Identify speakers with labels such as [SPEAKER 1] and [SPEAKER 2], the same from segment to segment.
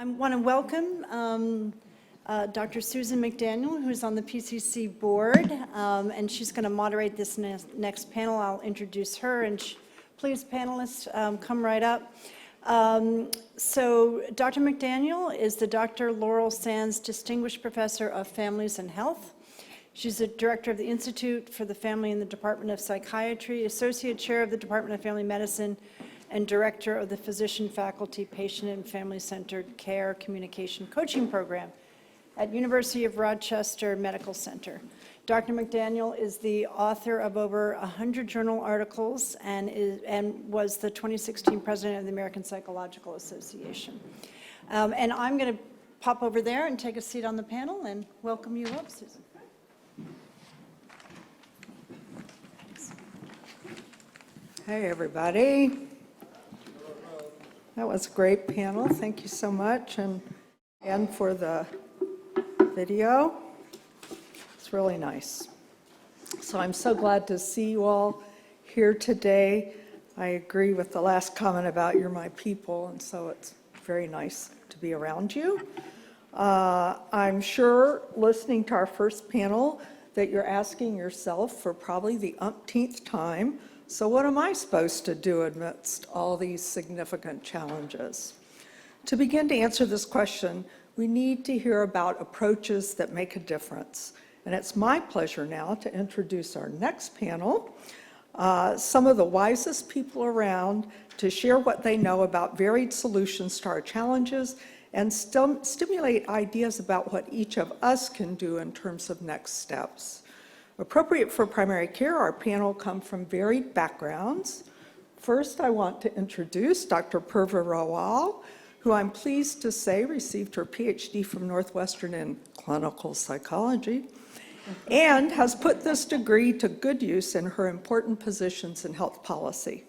[SPEAKER 1] I want to welcome Dr. Susan McDaniel, who's on the PCC board, and she's going to moderate this next panel. I'll introduce her, and please, panelists, come right up. So Dr. McDaniel is the Dr. Laurel Sands Distinguished Professor of Families and Health. She's the director of the Institute for the Family in the Department of Psychiatry, associate chair of the Department of Family Medicine, and director of the Physician Faculty Patient and Family-Centered Care Communication Coaching Program at University of Rochester Medical Center. Dr. McDaniel is the author of over 100 journal articles and was the 2016 president of the American Psychological Association. And I'm going to pop over there and take a seat on the panel and welcome you up, Susan.
[SPEAKER 2] Hey, everybody. That was a great panel. Thank you so much. And for the video. It's really nice. So I'm so glad to see you all here today. I agree with the last comment about you're my people, and so it's very nice to be around you. I'm sure listening to our first panel that you're asking yourself for probably the umpteenth time, so what am I supposed to do amidst all these significant challenges? To begin to answer this question, we need to hear about approaches that make a difference. And it's my pleasure now to introduce our next panel, some of the wisest people around to share what they know about varied solutions to our challenges and stimulate ideas about what each of us can do in terms of next steps. Appropriate for primary care, our panel come from varied backgrounds. First, I want to introduce Dr. Purva Rawal, who I'm pleased to say received her PhD from Northwestern in clinical psychology and has put this degree to good use in her important positions in health policy.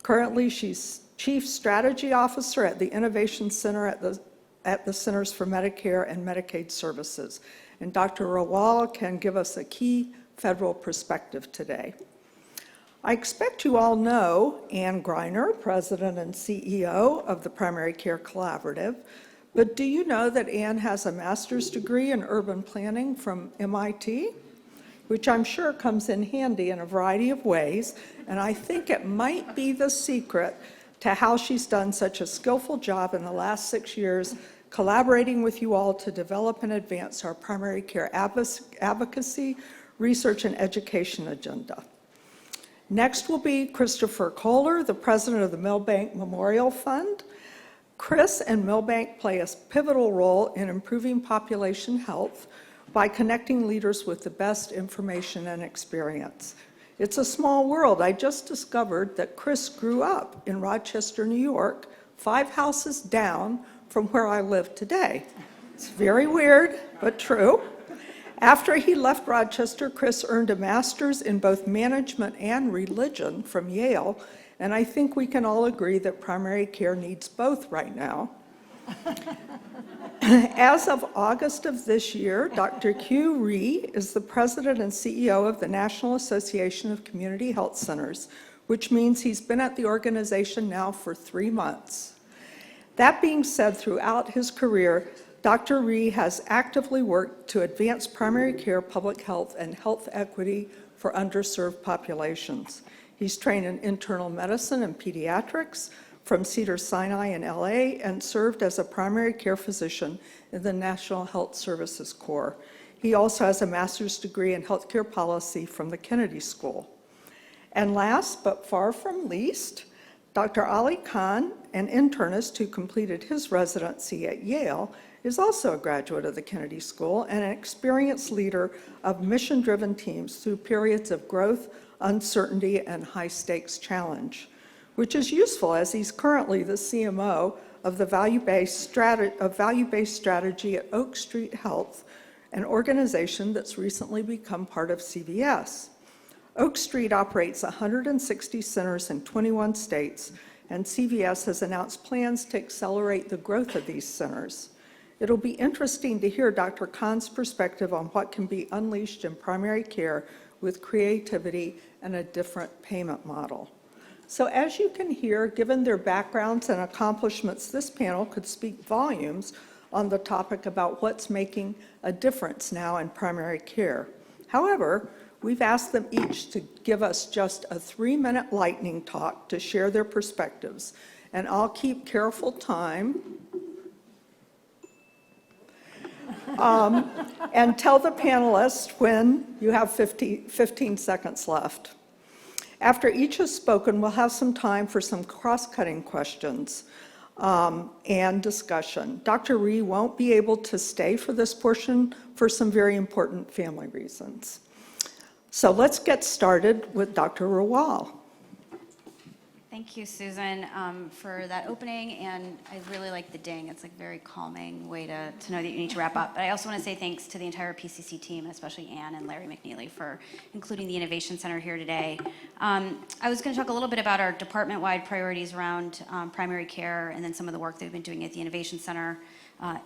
[SPEAKER 2] Currently, she's Chief Strategy Officer at the Innovation Center at the Centers for Medicare and Medicaid Services. And Dr. Rawal can give us a key federal perspective today. I expect you all know Ann Greiner, President and CEO of the Primary Care Collaborative, but do you know that Ann has a master's degree in urban planning from MIT, which I'm sure comes in handy in a variety of ways, and I think it might be the secret to how she's done such a skillful job in the last 6 years collaborating with you all to develop and advance our primary care advocacy, research, and education agenda. Next will be Chistopher Koller, the president of the Milbank Memorial Fund. Chris and Milbank play a pivotal role in improving population health by connecting leaders with the best information and experience. It's a small world. I just discovered that Chris grew up in Rochester, New York, 5 houses down from where I live today. It's very weird, but true. After he left Rochester, Chris earned a master's in both management and religion from Yale, and I think we can all agree that primary care needs both right now. As of August of this year, Dr. Rhee is the president and CEO of the National Association of Community Health Centers, which means he's been at the organization now for 3 months. That being said, throughout his career, Dr. Rhee has actively worked to advance primary care, public health, and health equity for underserved populations. He's trained in internal medicine and pediatrics from Cedars-Sinai in LA and served as a primary care physician in the National Health Services Corps. He also has a master's degree in healthcare policy from the Kennedy School. And last but far from least, Dr. Ali Khan, an internist who completed his residency at Yale, is also a graduate of the Kennedy School and an experienced leader of mission-driven teams through periods of growth, uncertainty, and high-stakes challenge, which is useful as he's currently the CMO of the value-based strategy at Oak Street Health, an organization that's recently become part of CVS. Oak Street operates 160 centers in 21 states, and CVS has announced plans to accelerate the growth of these centers. It'll be interesting to hear Dr. Khan's perspective on what can be unleashed in primary care with creativity and a different payment model. So as you can hear, given their backgrounds and accomplishments, this panel could speak volumes on the topic about what's making a difference now in primary care. However, we've asked them each to give us just a 3-minute lightning talk to share their perspectives. And I'll keep careful time and tell the panelists when you have 15 seconds left. After each has spoken, we'll have some time for some cross-cutting questions and discussion. Dr. Rhee won't be able to stay for this portion for some very important family reasons. So let's get started with Dr. Rawal.
[SPEAKER 3] Thank you, Susan, for that opening, and I really like the ding. It's like a very calming way to know that you need to wrap up. But I also want to say thanks to the entire PCC team, and especially Ann and Larry McNeely for including the Innovation Center here today. I was going to talk a little bit about our department-wide priorities around primary care and then some of the work that we've been doing at the Innovation Center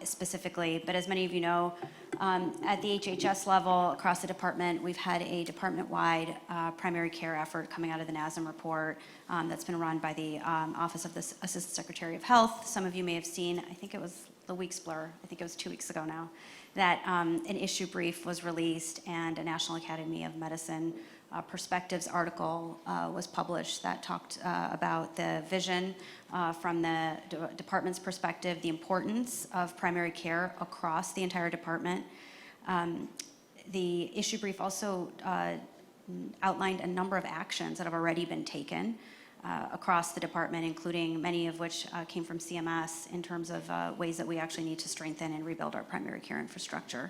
[SPEAKER 3] specifically. But as many of you know, at the HHS level, across the department, we've had a department-wide primary care effort coming out of the NASM report that's been run by the Office of the Assistant Secretary of Health. Some of you may have seen, I think it was the week's blur, I think it was 2 weeks ago now, that an issue brief was released and a National Academy of Medicine Perspectives article was published that talked about the vision from the department's perspective, the importance of primary care across the entire department. The issue brief also outlined a number of actions that have already been taken across the department, including many of which came from CMS in terms of ways that we actually need to strengthen and rebuild our primary care infrastructure.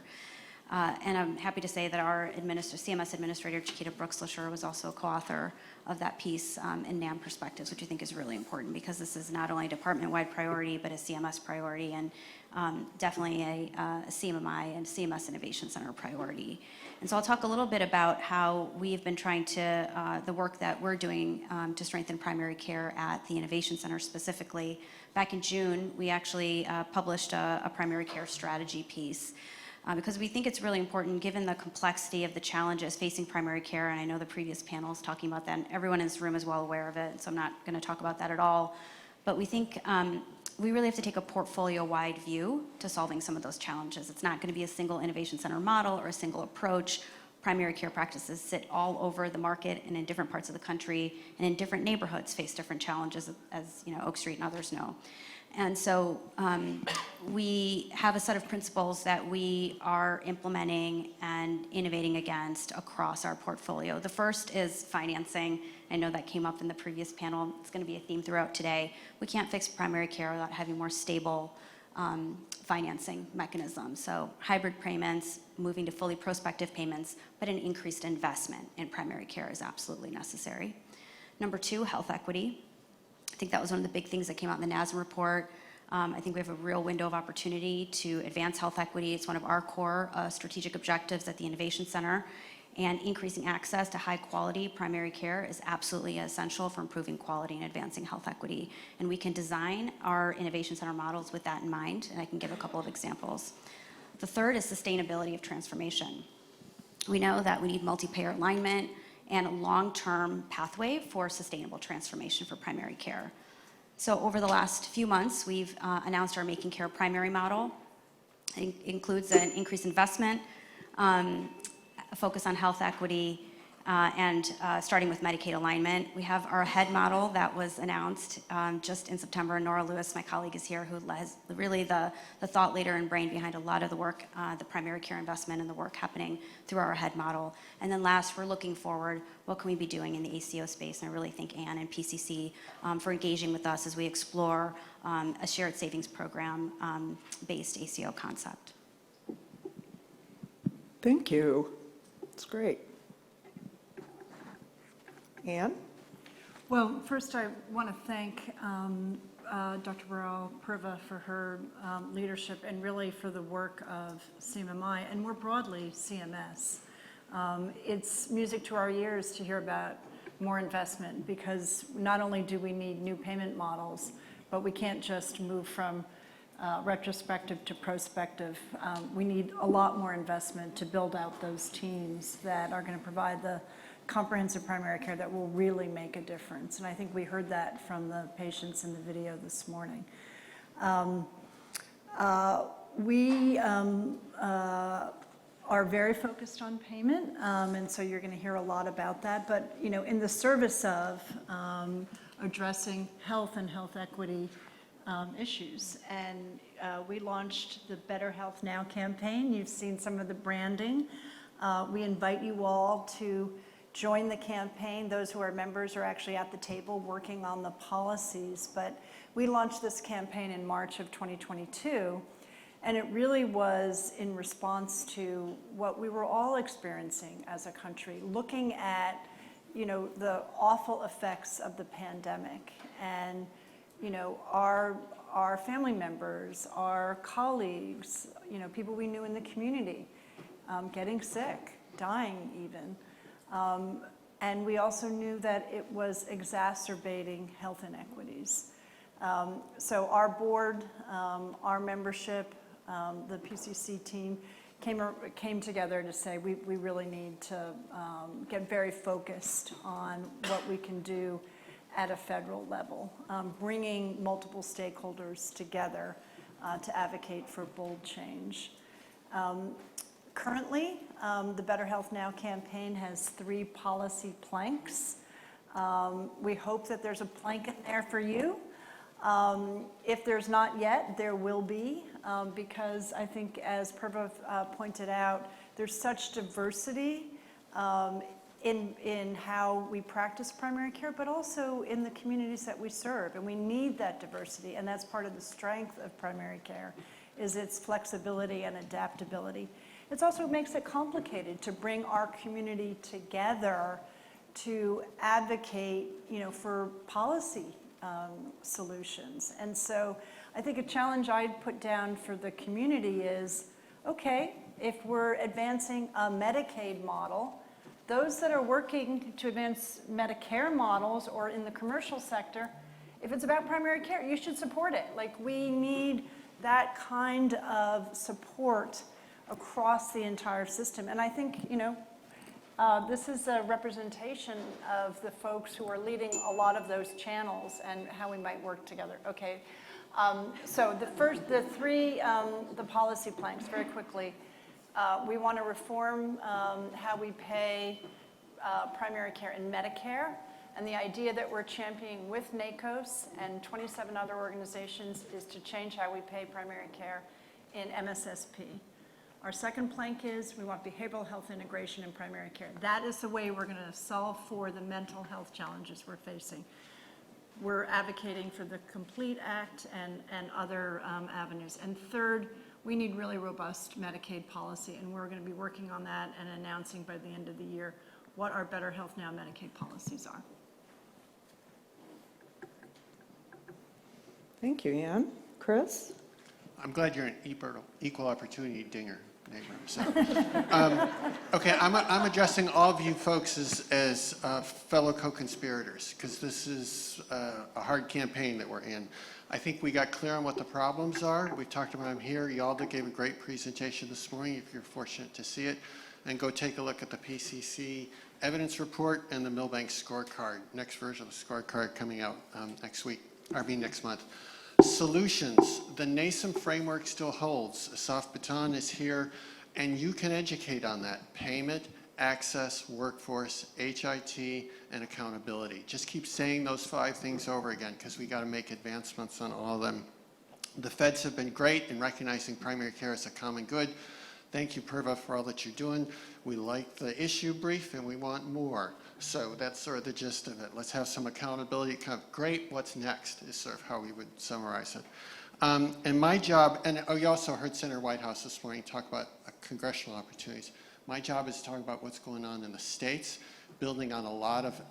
[SPEAKER 3] And I'm happy to say that our CMS Administrator, Chiquita Brooks-LaSure, was also a co-author of that piece in NAM Perspectives, which I think is really important because this is not only a department-wide priority, but a CMS priority and definitely a CMMI and CMS Innovation Center priority. And so I'll talk a little bit about how we've been trying to, the work that we're doing to strengthen primary care at the Innovation Center specifically. Back in June, we actually published a primary care strategy piece. Because we think it's really important, given the complexity of the challenges facing primary care, and I know the previous panel is talking about that, and everyone in this room is well aware of it, so I'm not going to talk about that at all. But we think we really have to take a portfolio-wide view to solving some of those challenges. It's not going to be a single innovation center model or a single approach. Primary care practices sit all over the market and in different parts of the country, and in different neighborhoods face different challenges, as you know, Oak Street and others know. And so we have a set of principles that we are implementing and innovating against across our portfolio. The first is financing. I know that came up in the previous panel. It's going to be a theme throughout today. We can't fix primary care without having more stable financing mechanisms. So hybrid payments, moving to fully prospective payments, but an increased investment in primary care is absolutely necessary. Number 2, health equity. I think that was one of the big things that came out in the NASM report. I think we have a real window of opportunity to advance health equity. It's one of our core strategic objectives at the Innovation Center. And increasing access to high quality primary care is absolutely essential for improving quality and advancing health equity. And we can design our Innovation Center models with that in mind, and I can give a couple of examples. The third is sustainability of transformation. We know that we need multi-payer alignment and a long-term pathway for sustainable transformation for primary care. So over the last few months, we've announced our Making Care Primary model. It includes an increased investment, a focus on health equity, and starting with Medicaid alignment. We have our AHEAD model that was announced just in September. Nora Lewis, my colleague, is here, who is really the thought leader and brain behind a lot of the work, the primary care investment and the work happening through our AHEAD model. And then last, we're looking forward, what can we be doing in the ACO space? And I really thank Ann and PCC for engaging with us as we explore a shared savings program based ACO concept.
[SPEAKER 2] Thank you. That's great. Ann?
[SPEAKER 1] Well, first I want to thank Dr. Purva for her leadership and really for the work of CMMI and more broadly CMS. It's music to our ears to hear about more investment because not only do we need new payment models, but we can't just move from retrospective to prospective. We need a lot more investment to build out those teams that are going to provide the comprehensive primary care that will really make a difference. And I think we heard that from the patients in the video this morning. We are very focused on payment, and so you're going to hear a lot about that. But, you know, in the service of addressing health and health equity issues. And we launched the Better Health Now campaign. You've seen some of the branding. We invite you all to join the campaign. Those who are members are actually at the table working on the policies. But we launched this campaign in March of 2022. And it really was in response to what we were all experiencing as a country, looking at, you know, the awful effects of the pandemic and, you know, our family members, our colleagues, you know, people we knew in the community, getting sick, dying even. And we also knew that it was exacerbating health inequities. So our board, our membership, the PCC team came together to say we really need to get very focused on what we can do at a federal level, bringing multiple stakeholders together to advocate for bold change. Currently, the Better Health Now campaign has 3 policy planks. We hope that there's a plank in there for you. If there's not yet, there will be, because I think, as Purva pointed out, there's such diversity in how we practice primary care, but also in the communities that we serve. And we need that diversity, and that's part of the strength of primary care, is its flexibility and adaptability. It also makes it complicated to bring our community together to advocate, you know, for policy solutions. And so I think a challenge I'd put down for the community is, okay, if we're advancing a Medicaid model, those that are working to advance Medicare models or in the commercial sector, if it's about primary care, you should support it. Like, we need that kind of support across the entire system. And I think, you know, this is a representation of the folks who are leading a lot of those channels and how we might work together. Okay, so the policy planks, very quickly. We want to reform how we pay primary care in Medicare, and the idea that we're championing with NACHC and 27 other organizations is to change how we pay primary care in MSSP. Our second plank is we want behavioral health integration in primary care. That is the way we're going to solve for the mental health challenges we're facing. We're advocating for the Complete Act and other avenues. And third, we need really robust Medicaid policy, and we're going to be working on that and announcing by the end of the year what our Better Health Now Medicaid policies are.
[SPEAKER 2] Thank you, Ann. Chris?
[SPEAKER 4] I'm glad you're an equal opportunity dinger, neighbor. So, okay, I'm addressing all of you folks as fellow co-conspirators, because this is a hard campaign that we're in. I think we got clear on what the problems are. We talked about them here. Y'all gave a great presentation this morning, if you're fortunate to see it. And go take a look at the PCC evidence report and the Milbank scorecard. Next version of the scorecard coming out next month. Solutions. The NACHC framework still holds. A soft baton is here, and you can educate on that. Payment, access, workforce, HIT, and accountability. Just keep saying those 5 things over again, because we got to make advancements on all of them. The feds have been great in recognizing primary care as a common good. Thank you, Purva, for all that you're doing. We like the issue brief, and we want more. So that's sort of the gist of it. Let's have some accountability. Kind of great, what's next is sort of how we would summarize it. And my job, and you also heard Senator Whitehouse this morning talk about congressional opportunities. My job is to talk about what's going on in the states, building on a lot of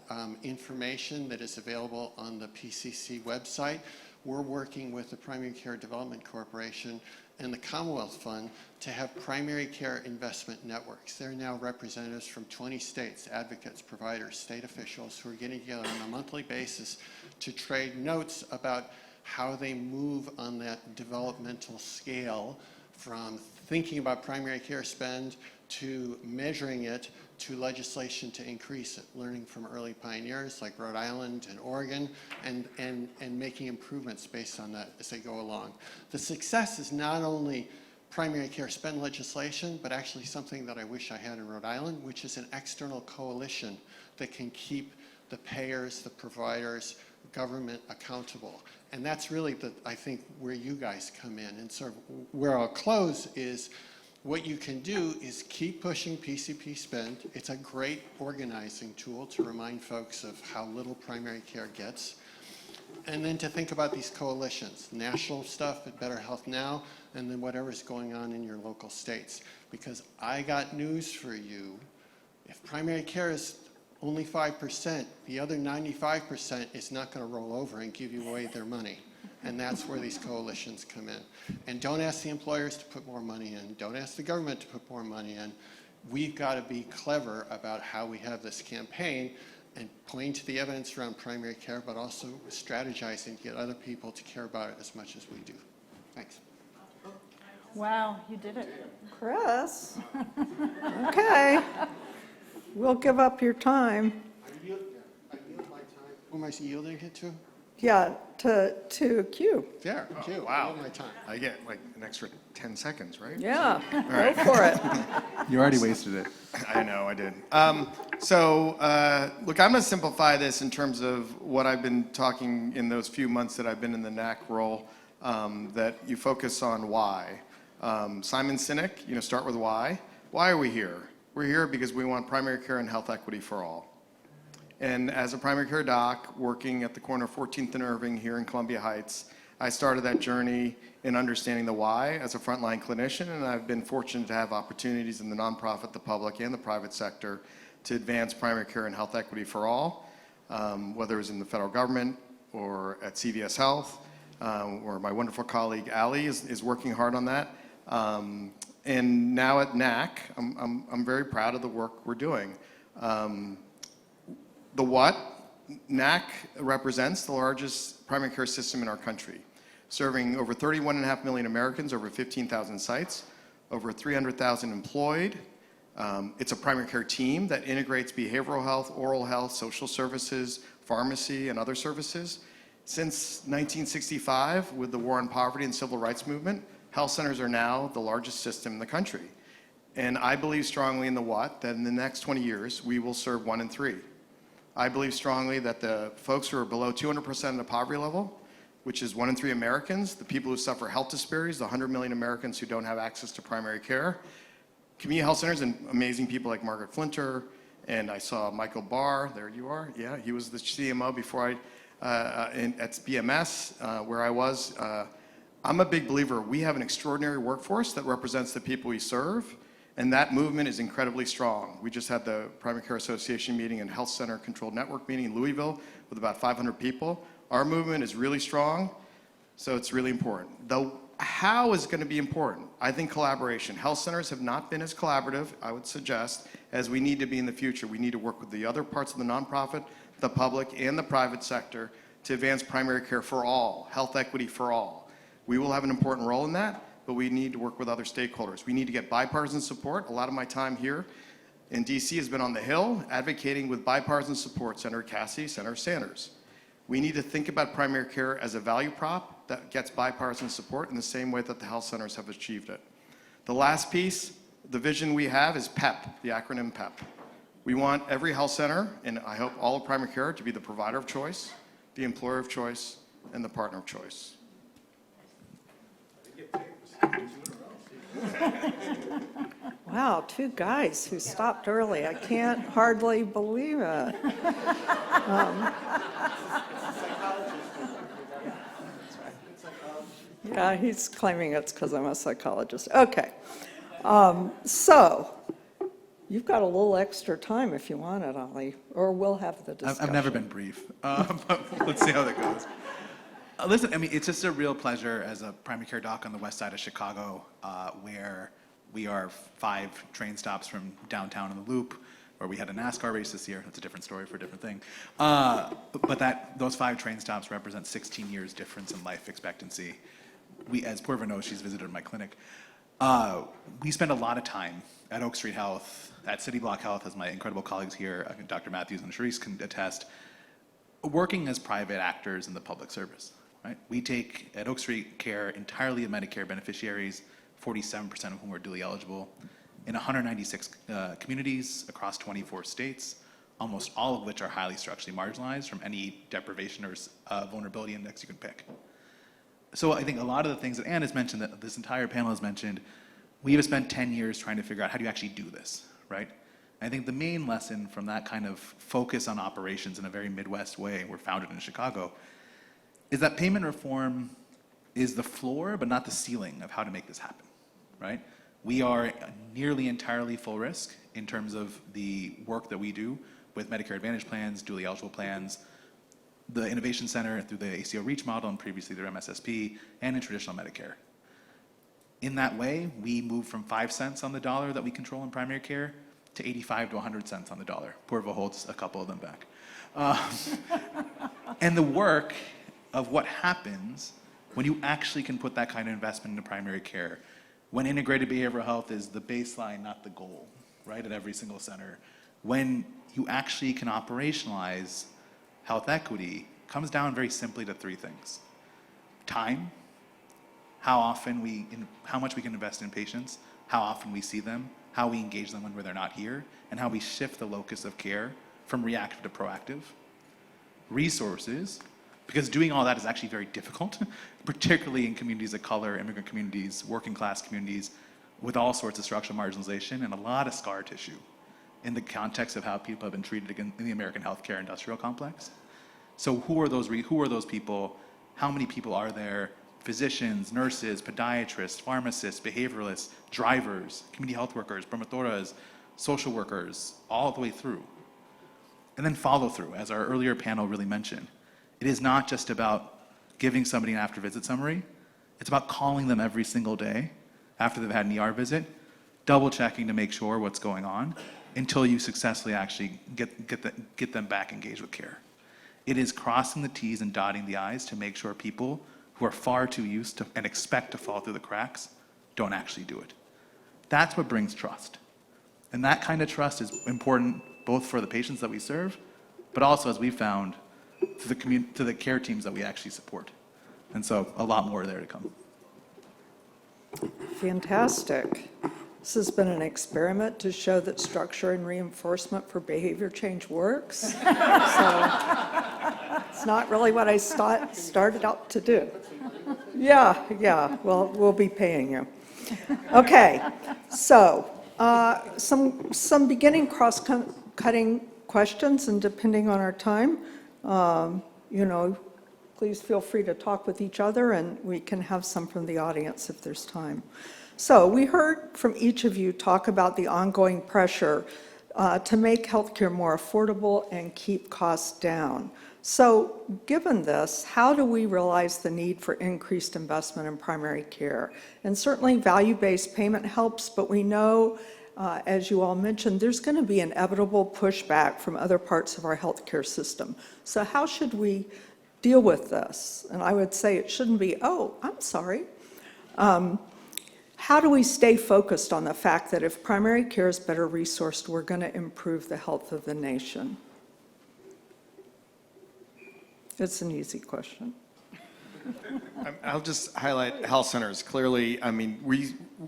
[SPEAKER 4] information that is available on the PCC website. We're working with the Primary Care Development Corporation and the Commonwealth Fund to have primary care investment networks. There are now representatives from 20 states, advocates, providers, state officials who are getting together on a monthly basis to trade notes about how they move on that developmental scale from thinking about primary care spend to measuring it to legislation to increase it, learning from early pioneers like Rhode Island and Oregon, and making improvements based on that as they go along. The success is not only primary care spend legislation, but actually something that I wish I had in Rhode Island, which is an external coalition that can keep the payers, the providers, government accountable. And that's really, I think, where you guys come in. And sort of where I'll close is, what you can do is keep pushing PCP spend. It's a great organizing tool to remind folks of how little primary care gets. And then to think about these coalitions, national stuff at Better Health Now, and then whatever's going on in your local states. Because I got news for you. If primary care is only 5%, the other 95% is not going to roll over and give you away their money. And that's where these coalitions come in. And don't ask the employers to put more money in. Don't ask the government to put more money in. We've got to be clever about how we have this campaign and point to the evidence around primary care, but also strategizing to get other people to care about it as much as we do. Thanks.
[SPEAKER 1] Wow, you did it.
[SPEAKER 2] Chris? Okay. We'll give up your time.
[SPEAKER 4] I yield my time. Who am I yielding it to?
[SPEAKER 2] Yeah, to Q.
[SPEAKER 4] There, Q.
[SPEAKER 5] Wow.
[SPEAKER 4] I yield my time.
[SPEAKER 5] I get like an extra 10 seconds, right?
[SPEAKER 2] Yeah, go for it.
[SPEAKER 6] You already wasted it.
[SPEAKER 5] I know, I did. Look, I'm going to simplify this in terms of what I've been talking in those few months that I've been in the NAC role, that you focus on why. Simon Sinek, start with why. Why are we here? We're here because we want primary care and health equity for all. And as a primary care doc working at the corner of 14th and Irving here in Columbia Heights, I started that journey in understanding the why as a frontline clinician, and I've been fortunate to have opportunities in the nonprofit, the public, and the private sector to advance primary care and health equity for all, whether it's in the federal government or at CVS Health, where my wonderful colleague Ali is working hard on that. And now at NAC, I'm very proud of the work we're doing. The what? NAC represents the largest primary care system in our country, serving over 31.5 million Americans, over 15,000 sites, over 300,000 employed. It's a primary care team that integrates behavioral health, oral health, social services, pharmacy, and other services. Since 1965, with the war on poverty and civil rights movement, health centers are now the largest system in the country. And I believe strongly in the what, that in the next 20 years, we will serve 1 in 3. I believe strongly that the folks who are below 200% of the poverty level, which is 1 in 3 Americans, the people who suffer health disparities, the 100 million Americans who don't have access to primary care, community health centers and amazing people like Margaret Flinter, and I saw Michael Barr, there you are, yeah, he was the CMO before at BMS, where I was. I'm a big believer, we have an extraordinary workforce that represents the people we serve, and that movement is incredibly strong. We just had the Primary Care Association meeting and Health Center Controlled Network meeting in Louisville with about 500 people. Our movement is really strong, so it's really important. The how is going to be important. I think collaboration. Health centers have not been as collaborative, I would suggest, as we need to be in the future. We need to work with the other parts of the nonprofit, the public, and the private sector to advance primary care for all, health equity for all. We will have an important role in that, but we need to work with other stakeholders. We need to get bipartisan support. A lot of my time here in DC has been on the Hill, advocating with bipartisan support, Senator Cassidy, Senator Sanders. We need to think about primary care as a value prop that gets bipartisan support in the same way that the health centers have achieved it. The last piece, the vision we have is PEP, the acronym PEP. We want every health center, and I hope all of primary care, to be the provider of choice, the employer of choice, and the partner of choice.
[SPEAKER 2] Wow, 2 guys who stopped early. I can't hardly believe it. Yeah, he's claiming it's because I'm a psychologist. Okay. So, you've got a little extra time if you want it, Ollie, or we'll have the discussion.
[SPEAKER 6] I've never been brief, but let's see how that goes. Listen, I mean, it's just a real pleasure as a primary care doc on the west side of Chicago, where we are 5 train stops from downtown in the Loop, where we had a NASCAR race this year. That's a different story for a different thing. But those 5 train stops represent 16 years difference in life expectancy. We, as Purva knows, she's visited my clinic. We spend a lot of time at Oak Street Health, at City Block Health, as my incredible colleagues here, Dr. Matthews and Charisse can attest, working as private actors in the public service, right? We take, at Oak Street, care entirely of Medicare beneficiaries, 47% of whom are duly eligible, in 196 communities across 24 states, almost all of which are highly structurally marginalized from any deprivation or vulnerability index you can pick. So I think a lot of the things that Ann has mentioned, that this entire panel has mentioned, we have spent 10 years trying to figure out how do you actually do this, right? And I think the main lesson from that kind of focus on operations in a very Midwest way, we're founded in Chicago, is that payment reform is the floor but not the ceiling of how to make this happen, right? We are nearly entirely full risk in terms of the work that we do with Medicare Advantage plans, dually eligible plans, the Innovation Center through the ACO REACH model and previously their MSSP, and in traditional Medicare. In that way, we move from 5 cents on the dollar that we control in primary care to 85 to 100 cents on the dollar. Purva holds a couple of them back. And the work of what happens when you actually can put that kind of investment into primary care, when integrated behavioral health is the baseline, not the goal, right, at every single center, when you actually can operationalize health equity, comes down very simply to 3 things. Time, how much we can invest in patients, how often we see them, how we engage them when they're not here, and how we shift the locus of care from reactive to proactive. Resources, because doing all that is actually very difficult, particularly in communities of color, immigrant communities, working class communities, with all sorts of structural marginalization and a lot of scar tissue in the context of how people have been treated in the American healthcare industrial complex. So who are those people? How many people are there? Physicians, nurses, podiatrists, pharmacists, behavioralists, drivers, community health workers, promotoras, social workers, all the way through. And then follow through, as our earlier panel really mentioned. It is not just about giving somebody an after visit summary. It's about calling them every single day after they've had an ER visit, double checking to make sure what's going on until you successfully actually get them back engaged with care. It is crossing the T's and dotting the I's to make sure people who are far too used to and expect to fall through the cracks don't actually do it. That's what brings trust. And that kind of trust is important both for the patients that we serve, but also, as we found, to the care teams that we actually support. And so a lot more there to come.
[SPEAKER 2] Fantastic. This has been an experiment to show that structure and reinforcement for behavior change works. So it's not really what I started out to do. Yeah, well, we'll be paying you. Okay, so some beginning cross-cutting questions, and depending on our time, please feel free to talk with each other, and we can have some from the audience if there's time. So we heard from each of you talk about the ongoing pressure to make healthcare more affordable and keep costs down. So given this, how do we realize the need for increased investment in primary care? And certainly value-based payment helps, but we know, as you all mentioned, there's going to be inevitable pushback from other parts of our healthcare system. So how should we deal with this? And I would say it shouldn't be, oh, I'm sorry. How do we stay focused on the fact that if primary care is better resourced, we're going to improve the health of the nation? It's an easy question.
[SPEAKER 5] I'll just highlight health centers. Clearly, I mean,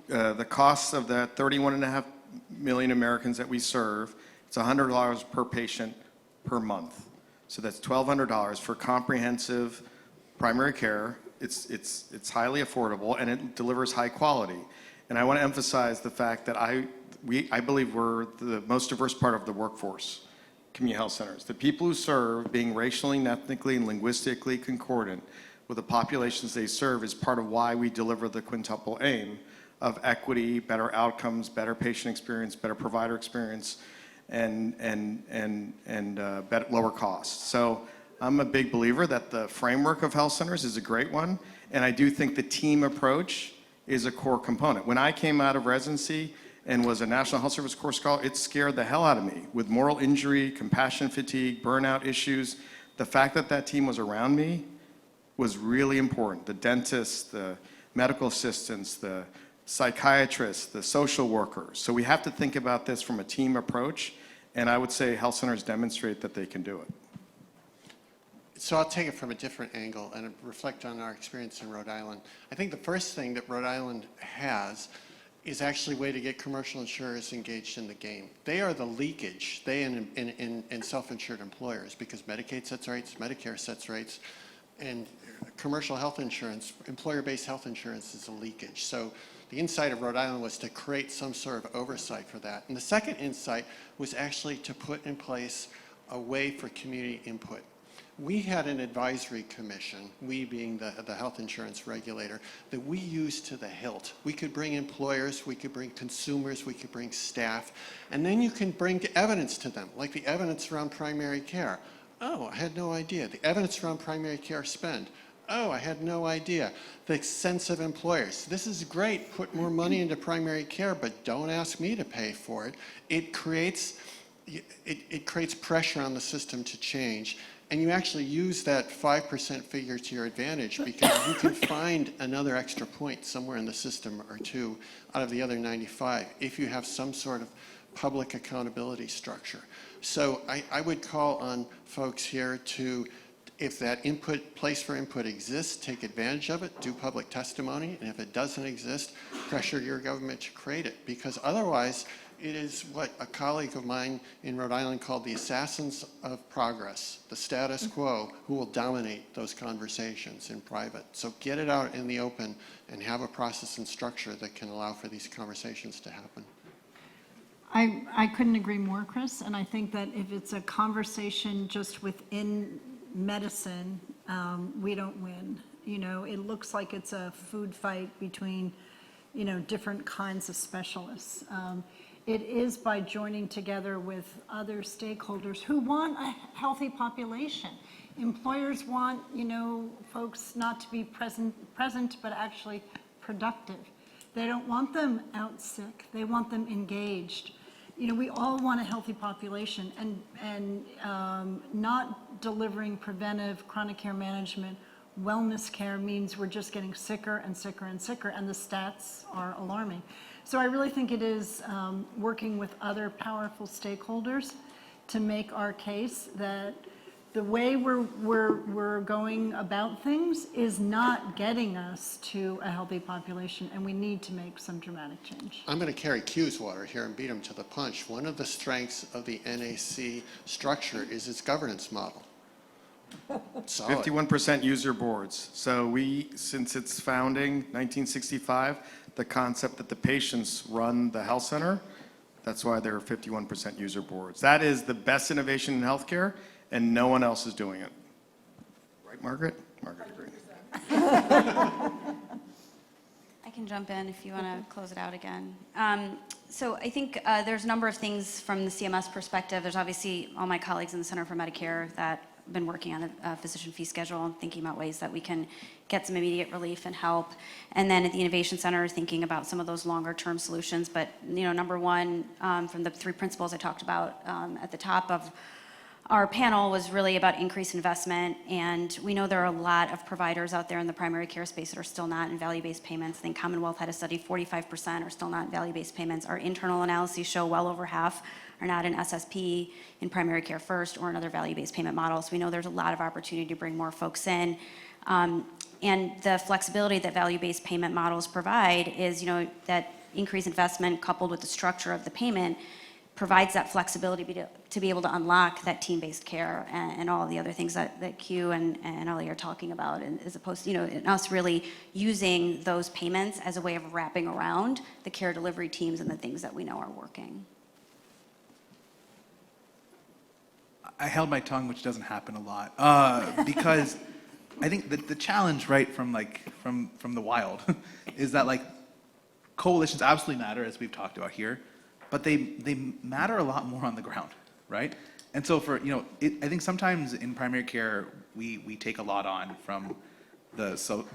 [SPEAKER 5] the costs of the 31.5 million Americans that we serve, it's $100 per patient per month. So that's $1,200 for comprehensive primary care. It's highly affordable and it delivers high quality. And I want to emphasize the fact that I believe we're the most diverse part of the workforce, community health centers. The people who serve, being racially and ethnically and linguistically concordant with the populations they serve, is part of why we deliver the quintuple aim of equity, better outcomes, better patient experience, better provider experience, and lower costs. So I'm a big believer that the framework of health centers is a great one, and I do think the team approach is a core component. When I came out of residency and was a National Health Service Corps scholar, it scared the hell out of me with moral injury, compassion fatigue, burnout issues. The fact that that team was around me was really important. The dentists, the medical assistants, the psychiatrists, the social workers. So we have to think about this from a team approach, and I would say health centers demonstrate that they can do it.
[SPEAKER 4] So I'll take it from a different angle and reflect on our experience in Rhode Island. I think the first thing that Rhode Island has is actually a way to get commercial insurers engaged in the game. They are the leakage, they and self-insured employers, because Medicaid sets rates, Medicare sets rates, and commercial health insurance, employer-based health insurance is a leakage. So the insight of Rhode Island was to create some sort of oversight for that. And the second insight was actually to put in place a way for community input. We had an advisory commission, we being the health insurance regulator, that we used to the hilt. We could bring employers, we could bring consumers, we could bring staff, and then you can bring evidence to them, like the evidence around primary care. Oh, I had no idea. The evidence around primary care spend. Oh, I had no idea. The sense of employers. This is great, put more money into primary care, but don't ask me to pay for it. It creates pressure on the system to change. And you actually use that 5% figure to your advantage, because you can find another extra point somewhere in the system or two out of the other 95 if you have some sort of public accountability structure. So I would call on folks here to, if that place for input exists, take advantage of it, do public testimony, and if it doesn't exist, pressure your government to create it, because otherwise it is what a colleague of mine in Rhode Island called the assassins of progress, the status quo, who will dominate those conversations in private. So get it out in the open and have a process and structure that can allow for these conversations to happen.
[SPEAKER 1] I couldn't agree more, Chris, and I think that if it's a conversation just within medicine, we don't win. You know, it looks like it's a food fight between, you know, different kinds of specialists. It is by joining together with other stakeholders who want a healthy population. Employers want, you know, folks not to be present, but actually productive. They don't want them out sick. They want them engaged. You know, we all want a healthy population, and not delivering preventive chronic care management, wellness care means we're just getting sicker and sicker and sicker, and the stats are alarming. So I really think it is working with other powerful stakeholders to make our case that the way we're going about things is not getting us to a healthy population, and we need to make some dramatic change.
[SPEAKER 4] I'm going to carry Q's water here and beat him to the punch. One of the strengths of the NAC structure is its governance model. Solid.
[SPEAKER 5] 51% user boards. So we, since its founding, 1965, the concept that the patients run the health center, that's why there are 51% user boards. That is the best innovation in healthcare, and no one else is doing it. Right, Margaret? Margaret agreed.
[SPEAKER 3] I can jump in if you want to close it out again. So I think there's a number of things from the CMS perspective. There's obviously all my colleagues in the Center for Medicare that have been working on a physician fee schedule and thinking about ways that we can get some immediate relief and help. And then at the Innovation Center, thinking about some of those longer term solutions. But, you know, number one, from the three principles I talked about at the top of our panel was really about increased investment, and we know there are a lot of providers out there in the primary care space that are still not in value-based payments. I think Commonwealth had a study, 45% are still not in value-based payments. Our internal analyses show well over half are not in SSP, in primary care first, or in other value-based payment models. We know there's a lot of opportunity to bring more folks in. And the flexibility that value-based payment models provide is, you know, that increased investment coupled with the structure of the payment provides that flexibility to be able to unlock that team-based care and all of the other things that Q and Ellie are talking about, and as opposed to, you know, and us really using those payments as a way of wrapping around the care delivery teams and the things that we know are working.
[SPEAKER 6] I held my tongue, which doesn't happen a lot, because I think the challenge, right, from the wild, is that like coalitions absolutely matter, as we've talked about here, but they matter a lot more on the ground, right? And so for, you know, I think sometimes in primary care we take a lot on from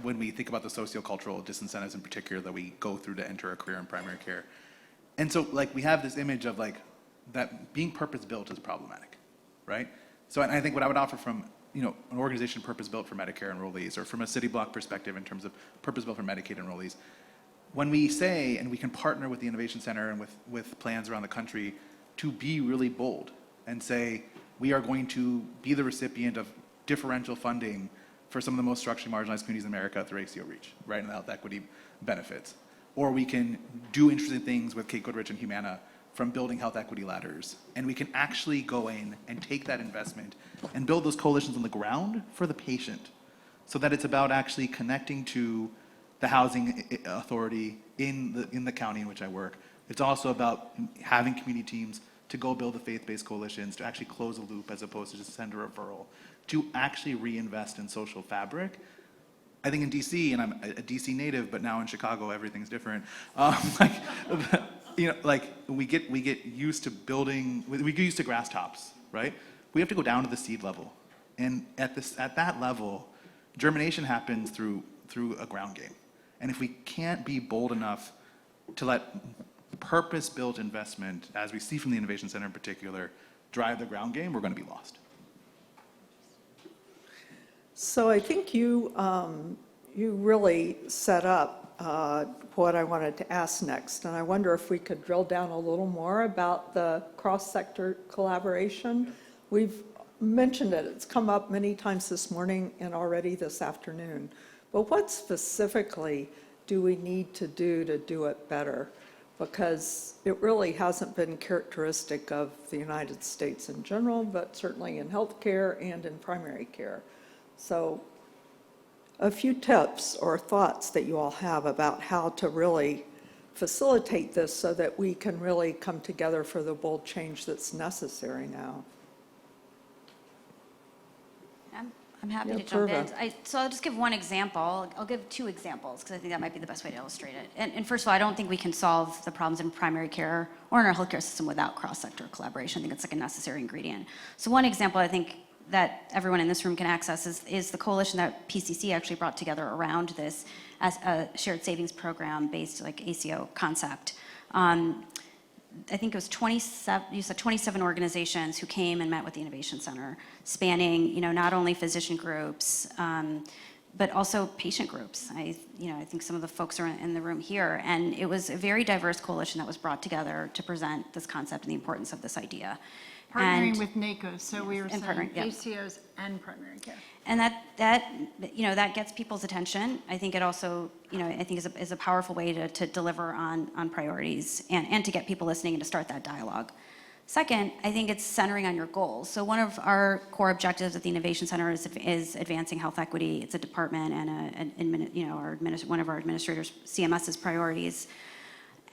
[SPEAKER 6] when we think about the sociocultural disincentives in particular that we go through to enter a career in primary care, and so like we have this image of like that being purpose built is problematic. Right? So I think what I would offer from, you know, an organization purpose-built for Medicare enrollees, or from a city block perspective in terms of purpose-built for Medicaid enrollees, when we say, and we can partner with the Innovation Center and with plans around the country to be really bold and say, we are going to be the recipient of differential funding for some of the most structurally marginalized communities in America through ACO REACH, right, and the health equity benefits. Or we can do interesting things with Kate Goodrich and Humana from building health equity ladders. And we can actually go in and take that investment and build those coalitions on the ground for the patient, so that it's about actually connecting to the housing authority in the county in which I work. It's also about having community teams to go build the faith-based coalitions, to actually close a loop as opposed to just send a referral, to actually reinvest in social fabric. I think in DC, and I'm a DC native, but now in Chicago, everything's different. We get used to building, we get used to grass tops, right? We have to go down to the seed level. And at that level, germination happens through a ground game. And if we can't be bold enough to let purpose-built investment, as we see from the Innovation Center in particular, drive the ground game, we're going to be lost.
[SPEAKER 2] So I think you really set up what I wanted to ask next, and I wonder if we could drill down a little more about the cross-sector collaboration. We've mentioned it, it's come up many times this morning and already this afternoon, but what specifically do we need to do it better? Because it really hasn't been characteristic of the United States in general, but certainly in healthcare and in primary care. So a few tips or thoughts that you all have about how to really facilitate this so that we can really come together for the bold change that's necessary now.
[SPEAKER 3] I'm happy
[SPEAKER 2] Yeah,
[SPEAKER 3] to jump in.
[SPEAKER 2] Purva.
[SPEAKER 3] So I'll just give one example. I'll give two examples because I think that might be the best way to illustrate it. And first of all, I don't think we can solve the problems in primary care or in our healthcare system without cross-sector collaboration. I think it's like a necessary ingredient. So one example I think that everyone in this room can access is the coalition that PCC actually brought together around this as a shared savings program based like ACO concept. I think it was 27 organizations who came and met with the Innovation Center, spanning, not only physician groups, but also patient groups. I think some of the folks are in the room here, and it was a very diverse coalition that was brought together to present this concept and the importance of this idea.
[SPEAKER 7] Partnering with NACHC, so we were
[SPEAKER 3] and
[SPEAKER 7] saying
[SPEAKER 3] partnering, yep.
[SPEAKER 7] ACOs and primary care.
[SPEAKER 3] And that gets people's attention. I think it also, I think is a powerful way to deliver on priorities and to get people listening and to start that dialogue. Second, I think it's centering on your goals. So one of our core objectives at the Innovation Center is advancing health equity. It's a department and one of our administrators, CMS's priorities.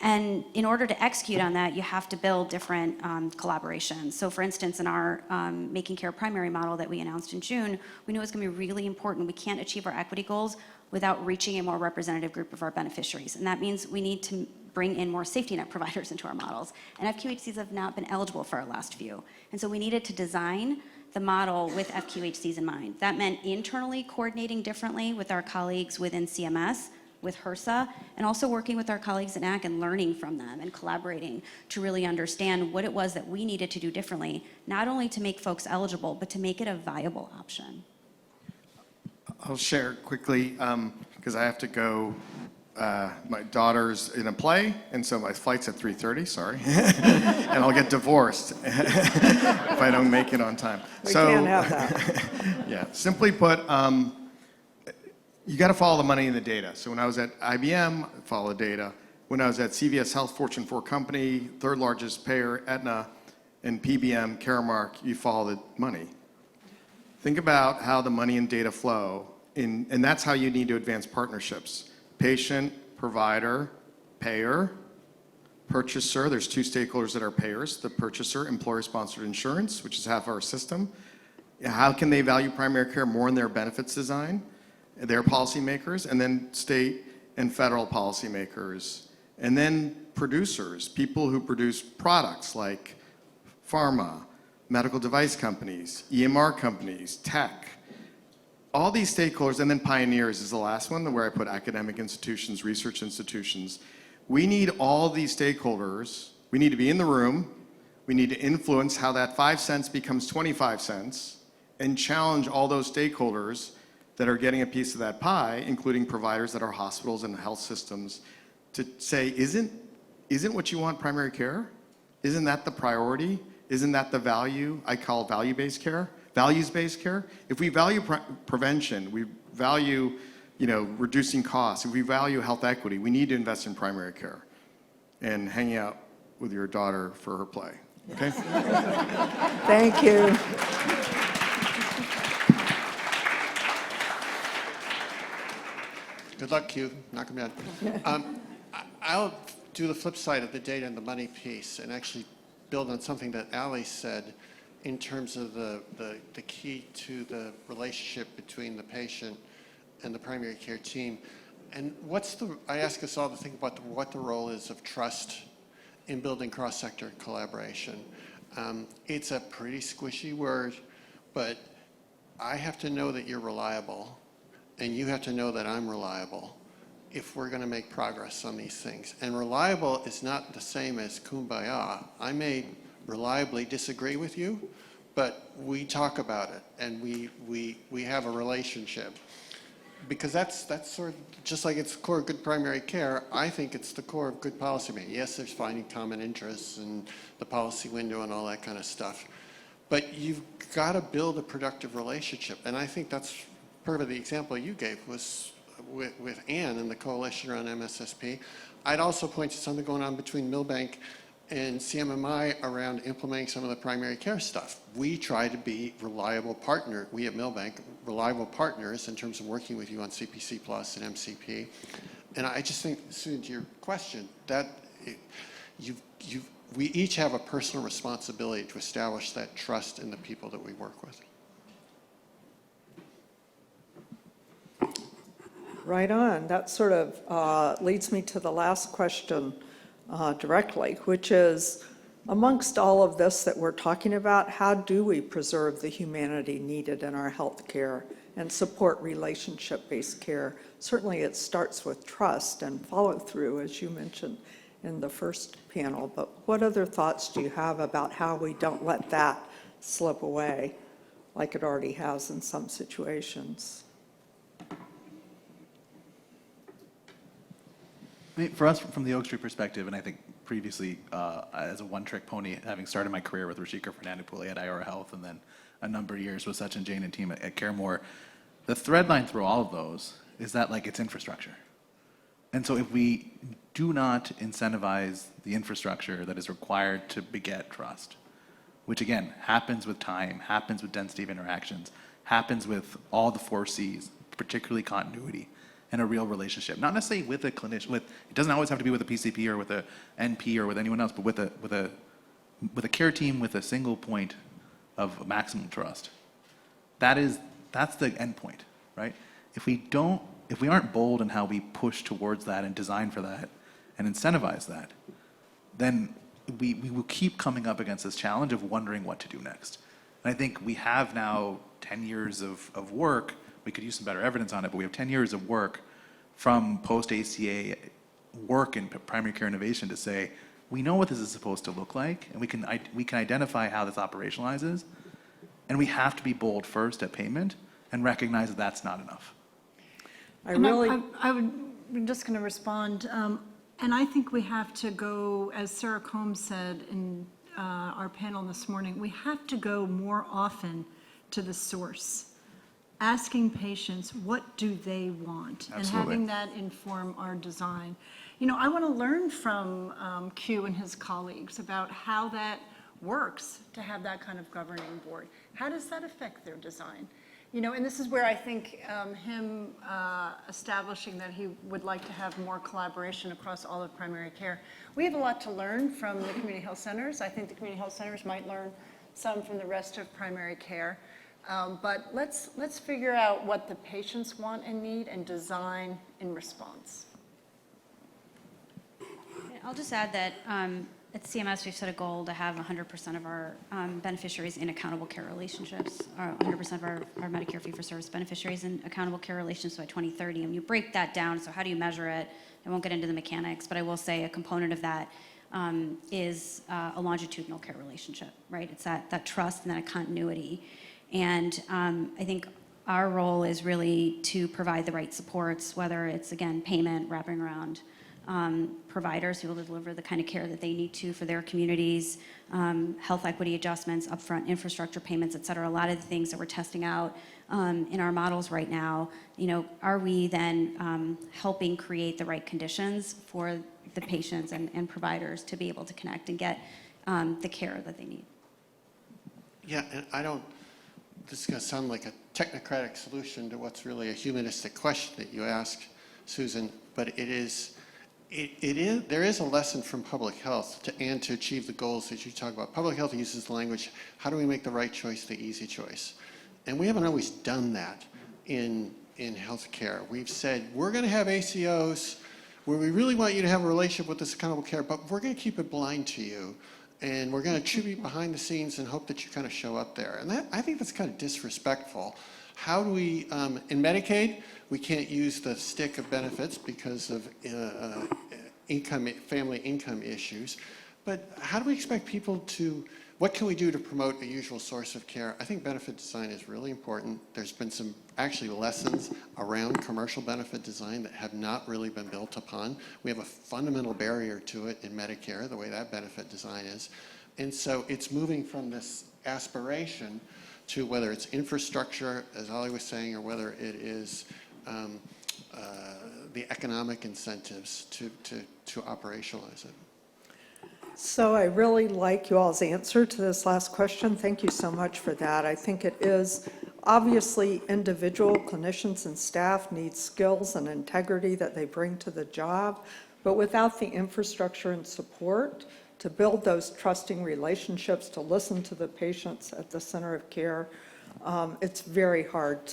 [SPEAKER 3] And in order to execute on that, you have to build different collaborations. So for instance, in our Making Care primary model that we announced in June, we knew it was going to be really important. We can't achieve our equity goals without reaching a more representative group of our beneficiaries. And that means we need to bring in more safety net providers into our models. And FQHCs have not been eligible for our last few. And so we needed to design the model with FQHCs in mind. That meant internally coordinating differently with our colleagues within CMS, with HRSA, and also working with our colleagues at NACHC and learning from them and collaborating to really understand what it was that we needed to do differently, not only to make folks eligible, but to make it a viable option.
[SPEAKER 5] I'll share quickly, because I have to go. My daughter's in a play, and so my flight's at 3:30, sorry. And I'll get divorced if I don't make it on time.
[SPEAKER 2] We can't have that.
[SPEAKER 5] Yeah, simply put, you got to follow the money and the data. So when I was at IBM, follow the data. When I was at CVS Health, Fortune 4 company, third largest payer, Aetna, and PBM, Caremark, you follow the money. Think about how the money and data flow, and that's how you need to advance partnerships. Patient, provider, payer, purchaser. There's two stakeholders that are payers. The purchaser, employer-sponsored insurance, which is half our system. How can they value primary care more in their benefits design? Their policymakers, and then state and federal policymakers, and then producers, people who produce products like pharma, medical device companies, EMR companies, tech, all these stakeholders, and then pioneers is the last one, where I put academic institutions, research institutions. We need all these stakeholders. We need to be in the room. We need to influence how that 5 cents becomes 25 cents and challenge all those stakeholders that are getting a piece of that pie, including providers that are hospitals and health systems, to say, isn't what you want primary care? Isn't that the priority? Isn't that the value I call value-based care, values-based care? If we value prevention, we value, reducing costs, if we value health equity, we need to invest in primary care and hanging out with your daughter for her play, okay?
[SPEAKER 2] Thank you.
[SPEAKER 4] Good luck, Q. Knock 'em down. I'll do the flip side of the data and the money piece and actually build on something that Ali said in terms of the key to the relationship between the patient and the primary care team. And I ask us all to think about what the role is of trust in building cross-sector collaboration. It's a pretty squishy word, but I have to know that you're reliable, and you have to know that I'm reliable if we're going to make progress on these things. And reliable is not the same as kumbaya. I may reliably disagree with you, but we talk about it, and we have a relationship. Because that's sort of, just like it's the core of good primary care, I think it's the core of good policymaking. Yes, there's finding common interests and the policy window and all that kind of stuff. But you've got to build a productive relationship. And I think that's part of the example you gave was with Ann and the coalition around MSSP. I'd also point to something going on between Milbank and CMMI around implementing some of the primary care stuff. We try to be reliable partner, we at Milbank, reliable partners in terms of working with you on CPC Plus and MCP. And I just think, Susan, to your question, that we each have a personal responsibility to establish that trust in the people that we work with.
[SPEAKER 2] Right on. That sort of leads me to the last question directly, which is, amongst all of this that we're talking about, how do we preserve the humanity needed in our health care and support relationship-based care? Certainly it starts with trust and follow-through, as you mentioned in the first panel, but what other thoughts do you have about how we don't let that slip away like it already has in some situations?
[SPEAKER 6] I mean, for us, from the Oak Street perspective, and I think previously as a one-trick pony, having started my career with Rhee Fernandez-Pooley at Ira Health, and then a number of years with Sachin Jain and team at CareMore, the thread line through all of those is that it's infrastructure. And so if we do not incentivize the infrastructure that is required to beget trust, which again happens with time, happens with density of interactions, happens with all the 4 C's, particularly continuity, and a real relationship, not necessarily with a clinician. It doesn't always have to be with a PCP or with a NP or with anyone else, but with a care team with a single point of maximum trust. That's the end point, right? If we aren't bold in how we push towards that and design for that and incentivize that, then we will keep coming up against this challenge of wondering what to do next. And I think we have now 10 years of work. We could use some better evidence on it, but we have 10 years of work from post-ACA work in primary care innovation to say, we know what this is supposed to look like, and we can identify how this operationalizes, and we have to be bold first at payment and recognize that that's not enough.
[SPEAKER 7] I'm just going to respond, and I think we have to go, as Sarah Combs said in our panel this morning, we have to go more often to the source, asking patients what do they want,
[SPEAKER 6] Absolutely.
[SPEAKER 7] and having that inform our design. I want to learn from Q and his colleagues about how that works to have that kind of governing board. How does that affect their design? And this is where I think him establishing that he would like to have more collaboration across all of primary care. We have a lot to learn from the community health centers. I think the community health centers might learn some from the rest of primary care. But let's figure out what the patients want and need and design in response.
[SPEAKER 3] I'll just add that at CMS, we've set a goal to have 100% of our beneficiaries in accountable care relationships, or 100% of our Medicare fee-for-service beneficiaries in accountable care relationships by 2030. And you break that down, so how do you measure it? I won't get into the mechanics, but I will say a component of that is a longitudinal care relationship, right? It's that trust and that continuity. And I think our role is really to provide the right supports, whether it's, again, payment, wrapping around providers who will deliver the kind of care that they need to for their communities, health equity adjustments, upfront infrastructure payments, et cetera. A lot of the things that we're testing out in our models right now, are we then helping create the right conditions for the patients and providers to be able to connect and get the care that they need?
[SPEAKER 4] Yeah, and this is going to sound like a technocratic solution to what's really a humanistic question that you ask, Susan, but there is a lesson from public health to achieve the goals that you talk about. Public health uses the language, how do we make the right choice the easy choice? And we haven't always done that in healthcare. We've said, we're going to have ACOs where we really want you to have a relationship with this accountable care, but we're going to keep it blind to you. And we're going to tribute behind the scenes and hope that you kind of show up there. And I think that's kind of disrespectful. How do we, in Medicaid, we can't use the stick of benefits because of family income issues. But how do we expect people what can we do to promote a usual source of care? I think benefit design is really important. There's been some actually lessons around commercial benefit design that have not really been built upon. We have a fundamental barrier to it in Medicare, the way that benefit design is. And so it's moving from this aspiration to whether it's infrastructure, as Ollie was saying, or whether it is the economic incentives to operationalize it.
[SPEAKER 2] So I really like you all's answer to this last question. Thank you so much for that. I think it is obviously individual clinicians and staff need skills and integrity that they bring to the job, but without the infrastructure and support to build those trusting relationships, to listen to the patients at the center of care, it's very hard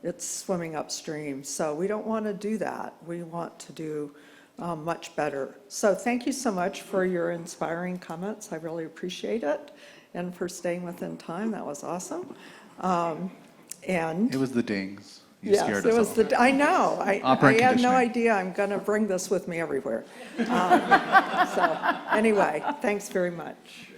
[SPEAKER 2] it's swimming upstream. So we don't want to do that. We want to do much better. So thank you so much for your inspiring comments. I really appreciate it. And for staying within time, that was awesome. And
[SPEAKER 6] It was the dings. You
[SPEAKER 2] yes,
[SPEAKER 6] scared
[SPEAKER 2] it
[SPEAKER 6] us
[SPEAKER 2] was
[SPEAKER 6] all.
[SPEAKER 2] I know. I
[SPEAKER 6] Operant
[SPEAKER 2] had no
[SPEAKER 6] conditioning.
[SPEAKER 2] idea I'm going to bring this with me everywhere. So anyway, thanks very much.